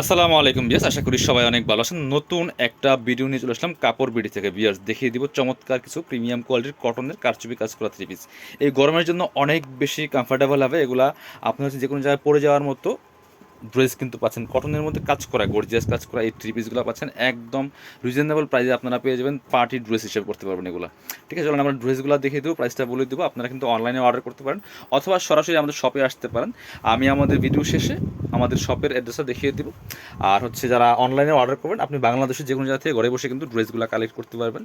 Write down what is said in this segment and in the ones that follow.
আসসালামু আলাইকুম বিয়াস, আশা করি সবাই অনেক ভালো আছেন। নতুন একটা ভিডিও নিয়ে চলে আসলাম কাপড় বিডি থেকে। বিয়াস দেখিয়ে দিব চমৎকার কিছু প্রিমিয়াম কোয়ালিটির কটনের কারচুপি কাজ করা থ্রি পিস। এই গরমের জন্য অনেক বেশি কমফোর্টেবল হবে এগুলা। আপনার হচ্ছে যে কোনো জায়গায় পরে যাওয়ার মতো ড্রেস কিন্তু পাচ্ছেন, কটনের মধ্যে কাজ করা, গর্জিয়াস কাজ করা এই থ্রি পিসগুলো পাচ্ছেন একদম রিজনেবল প্রাইসে। আপনারা পেয়ে যাবেন, পার্টি ড্রেস হিসেবে করতে পারবেন এগুলো। ঠিক আছে, চলুন আমরা ড্রেসগুলো দেখিয়ে দেবো, প্রাইসটা বলে দেবো। আপনারা কিন্তু অনলাইনে অর্ডার করতে পারেন অথবা সরাসরি আমাদের শপে আসতে পারেন। আমি আমাদের ভিডিও শেষে আমাদের শপের অ্যাড্রেসটা দেখিয়ে দিব। আর হচ্ছে যারা অনলাইনে অর্ডার করবেন, আপনি বাংলাদেশের যে কোনো জায়গা থেকে ঘরে বসে কিন্তু ড্রেসগুলো কালেক্ট করতে পারবেন।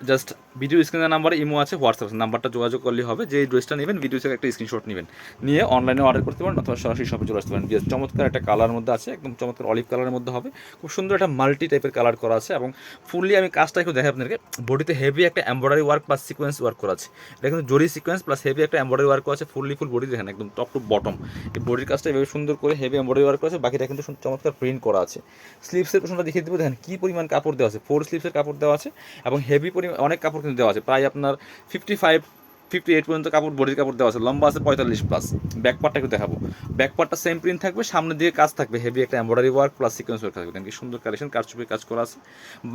জাস্ট ভিডিও স্ক্রিনের নাম্বারে ইমো আছে, হোয়াটসঅ্যাপ আছে, নাম্বারটা যোগাযোগ করলে হবে। যে ড্রেসটা নেবেন ভিডিও থেকে একটা স্ক্রিনশট নেবেন, নিয়ে অনলাইনে অর্ডার করতে পারেন অথবা সরাসরি শপে চলে আসতে পারেন। চমৎকার একটা কালার মধ্যে আছে, একদম চমৎকার অলিভ কালারের মধ্যে হবে। খুব সুন্দর একটা মাল্টি টাইপের কালার করা আছে এবং ফুললি আমি কাজটা একটু দেখাই আপনাদেরকে। বডিতে হেভি একটা embroidery work plus sequence work করা আছে। এটা কিন্তু জরি সিকোয়েন্স প্লাস হেভি একটা এমব্রয়ডারি ওয়ার্ক করা আছে। ফুললি ফুল বডি দেখেন, একদম টপ টু বটম এই বডির কাজটা এভাবে সুন্দর করে হেভি এমব্রয়ডারি ওয়ার্ক করা আছে। বাকিটা কিন্তু চমৎকার প্রিন্ট করা আছে। স্লিভসের পোর্শনটা দেখিয়ে দেবো, দেখেন কী পরিমাণ কাপড় দেওয়া আছে। 4 স্লিভসের কাপড় দেওয়া আছে এবং হেভি পরিমাণ অনেক কাপড় কিন্তু দেওয়া আছে। প্রায় আপনার 58 পর্যন্ত কাপড়, বডির কাপড় দেওয়া আছে। লম্বা আছে 45 প্লাস। ব্যাকপার্টটা একটু দেখাবো। ব্যাকপার্টটা সেম প্রিন্ট থাকবে, সামনের দিকে কাজ থাকবে হেভি একটা embroidery work plus sequence work থাকবে। কি সুন্দর কালেকশন, কারচুপির কাজ করা আছে।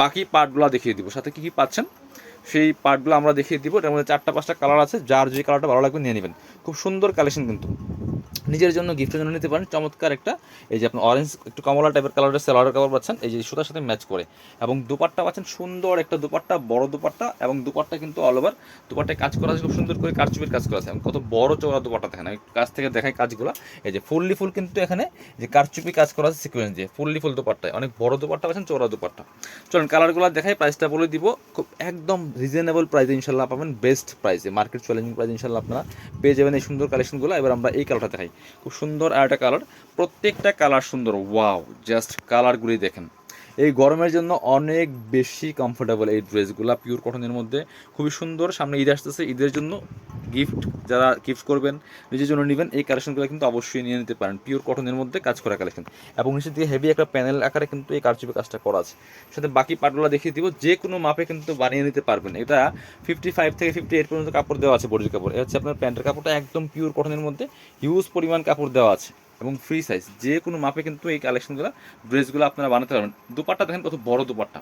বাকি পার্টগুলো দেখিয়ে দিব, সাথে কী কী পাচ্ছেন সেই পার্টগুলো আমরা দেখিয়ে দিব। এর মধ্যে 4-5টা কালার আছে, যার যে কালারটা ভালো লাগবে নিয়ে নেবেন। খুব সুন্দর কালেকশন, কিন্তু নিজের জন্য গিফটের জন্য নিতে পারেন। চমৎকার একটা এই যে আপনার অরেঞ্জ একটু কমলা টাইপের কালারের সেলারের কাপড় পাচ্ছেন, এই যে সুতার সাথে ম্যাচ করে। এবং দুপাট্টা পাচ্ছেন সুন্দর একটা দুপাট্টা, বড় দুপাট্টা। এবং দুপাট্টা কিন্তু অল ওভার দুপাট্টায় কাজ করা আছে, খুব সুন্দর করে কারচুপির কাজ করা আছে। এবং কত বড় চওড়া দুপাট্টা দেখেন, আমি কাছ থেকে দেখাই কাজগুলো। এই যে ফুললি ফুল কিন্তু এখানে যে কারচুপি কাজ করা আছে সিকোয়েন্স দিয়ে, ফুললি ফুল দুপাট্টায় অনেক বড় দুপাট্টা পাচ্ছেন, চওড়া দুপাট্টা। চলুন কালারগুলো দেখাই, প্রাইসটা বলে দিব। খুব একদম রিজনেবল প্রাইসে ইনশাল্লাহ পাবেন, বেস্ট প্রাইসে, মার্কেট চ্যালেঞ্জিং প্রাইসে ইনশাল্লাহ আপনারা পেয়ে যাবেন এই সুন্দর কালেকশনগুলো। এবার আমরা এই কালারটা দেখাই, খুব সুন্দর আর একটা কালার। প্রত্যেকটা কালার সুন্দর, ওয়াও, জাস্ট কালারগুলি দেখেন। এই গরমের জন্য অনেক বেশি কমফোর্টেবল এই ড্রেসগুলো, পিওর কটনের মধ্যে খুবই সুন্দর। সামনে ঈদ আসতেছে, ঈদের জন্য গিফট যারা গিফট করবেন, নিজের জন্য নেবেন, এই কালেকশনগুলো কিন্তু অবশ্যই নিয়ে নিতে পারেন। পিওর কটনের মধ্যে কাজ করা কালেকশন এবং নিচের দিকে হেভি একটা প্যানেল আকারে কিন্তু এই কারচুপি কাজটা করা আছে। সাথে বাকি পার্টগুলো দেখিয়ে দিব, যে কোনো মাপে কিন্তু বানিয়ে নিতে পারবেন। এটা 55 থেকে 58 পর্যন্ত কাপড় দেওয়া আছে, বডির কাপড়। এটা হচ্ছে আপনার প্যান্টের কাপড়টা একদম পিওর কটনের মধ্যে, হিউজ পরিমাণ কাপড় দেওয়া আছে এবং ফ্রি সাইজ। যে কোনো মাপে কিন্তু এই কালেকশনগুলো, ড্রেসগুলো আপনারা বানাতে পারবেন। দুপাট্টা দেখেন কত বড় দুপাট্টা,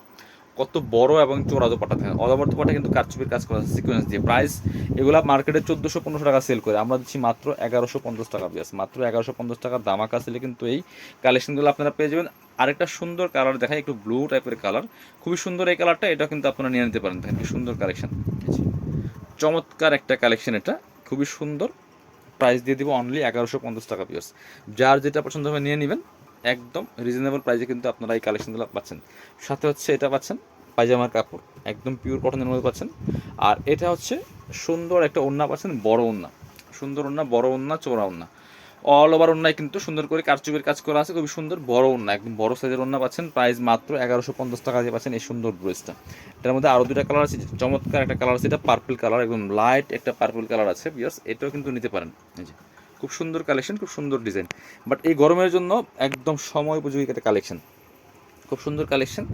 কত বড় এবং চোরা দুপাট্টা দেখেন। অল ওভার দুপাট্টা কিন্তু কারচুপির কাজ করা আছে সিকোয়েন্স দিয়ে। প্রাইস এগুলো মার্কেটে 1400-1500 টাকা সেল করে, আমরা দিচ্ছি মাত্র 1150 টাকা। বিয়াস মাত্র 1150 টাকা দামাকা সেলে কিন্তু এই কালেকশনগুলো আপনারা পেয়ে যাবেন। আরেকটা সুন্দর কালার দেখায়, একটু ব্লু টাইপের কালার, খুবই সুন্দর এই কালারটা। এটা কিন্তু আপনারা নিয়ে নিতে পারেন, দেখেন কি সুন্দর কালেকশন, চমৎকার একটা কালেকশন, এটা খুবই সুন্দর। প্রাইস দিয়ে দিব অনলি 1150 টাকা। পিয়ার্স যার যেটা পছন্দ হবে নিয়ে নেবেন, একদম রিজনেবল প্রাইসে কিন্তু আপনারা এই কালেকশনগুলো পাচ্ছেন। সাথে হচ্ছে এটা পাচ্ছেন পায়জামার কাপড়, একদম পিওর কটনের মধ্যে পাচ্ছেন। আর এটা হচ্ছে সুন্দর একটা ওড়না পাচ্ছেন, বড় ওড়না, সুন্দর ওড়না, বড় ওড়না, চওড়া ওড়না। অল ওভার ওড়নায় কিন্তু সুন্দর করে কারচুপির কাজ করা আছে, খুবই সুন্দর বড় ওড়না, একদম বড় সাইজের ওড়না পাচ্ছেন। প্রাইস মাত্র 1150 টাকা দিয়ে পাচ্ছেন এই সুন্দর ড্রেসটা। এটার মধ্যে আরও দুটা কালার আছে, চমৎকার একটা কালার আছে, এটা পার্পল কালার, একদম লাইট একটা পার্পল কালার আছে। বিয়ার্স এটাও কিন্তু নিতে পারেন। এই যে খুব সুন্দর কালেকশন, খুব সুন্দর ডিজাইন, বাট এই গরমের জন্য একদম সময় উপযোগী একটা কালেকশন। খুব সুন্দর কালেকশন,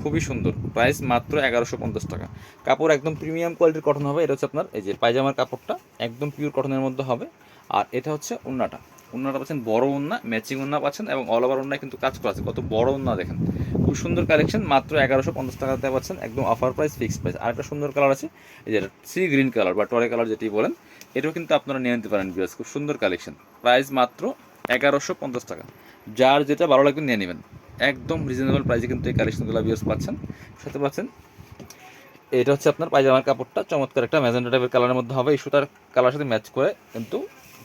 খুবই সুন্দর। প্রাইস মাত্র 1150 টাকা। কাপড় একদম প্রিমিয়াম কোয়ালিটির কটন হবে। এটা হচ্ছে আপনার এই যে পায়জামার কাপড়টা একদম পিওর কটনের মধ্যে হবে। আর এটা হচ্ছে ওড়নাটা, ওড়নাটা পাচ্ছেন বড় ওড়না, ম্যাচিং ওড়না পাচ্ছেন এবং অল ওভার ওড়নায় কিন্তু কাজ করা আছে। কত বড় ওড়না দেখেন, খুব সুন্দর কালেকশন। মাত্র 1150 টাকাতে পাচ্ছেন, একদম অফার প্রাইস, ফিক্সড প্রাইস। আর একটা সুন্দর কালার আছে, এই যে সি গ্রিন কালার বা টরে কালার যেটি বলেন, এটাও কিন্তু আপনারা নিয়ে নিতে পারেন। বিয়াস খুব সুন্দর কালেকশন, প্রাইস মাত্র 1150 টাকা। যার যেটা ভালো লাগবে নিয়ে নেবেন, একদম রিজনেবল প্রাইসে কিন্তু এই কালেকশনগুলো বিয়ার্স পাচ্ছেন। সাথে পাচ্ছেন এটা হচ্ছে আপনার পায়জামার কাপড়টা, চমৎকার একটা ম্যাজেন্টা টাইপের কালারের মধ্যে হবে, এই সুতার কালার সাথে ম্যাচ করে কিন্তু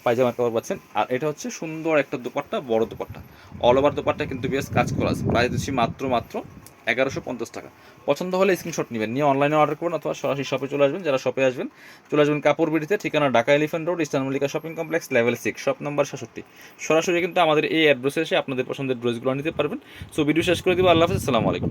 পায়জামার কাপড় পাচ্ছেন। আর এটা হচ্ছে সুন্দর একটা দুপাট্টা, বড় দুপাট্টা, অল ওভার দুপাট্টা কিন্তু বেশ কাজ করা আছে। প্রাইস দিচ্ছি মাত্র 1150 টাকা। পছন্দ হলে স্ক্রিনশট নেবেন, নিয়ে অনলাইনে অর্ডার করবেন অথবা সরাসরি শপে চলে আসবেন। যারা শপে আসবেন, চলে আসবেন কাপড় বিডিতে, ঠিকানা Dhaka elephant road, eastern Mallika shopping complex, level 6, shop number 66। সরাসরি কিন্তু আমাদের এই অ্যাড্রেসে এসে আপনাদের পছন্দের ড্রেসগুলো নিতে পারবেন। সো ভিডিও শেষ করে দিব। আল্লাহ হাফেজ, আসসালামু আলাইকুম।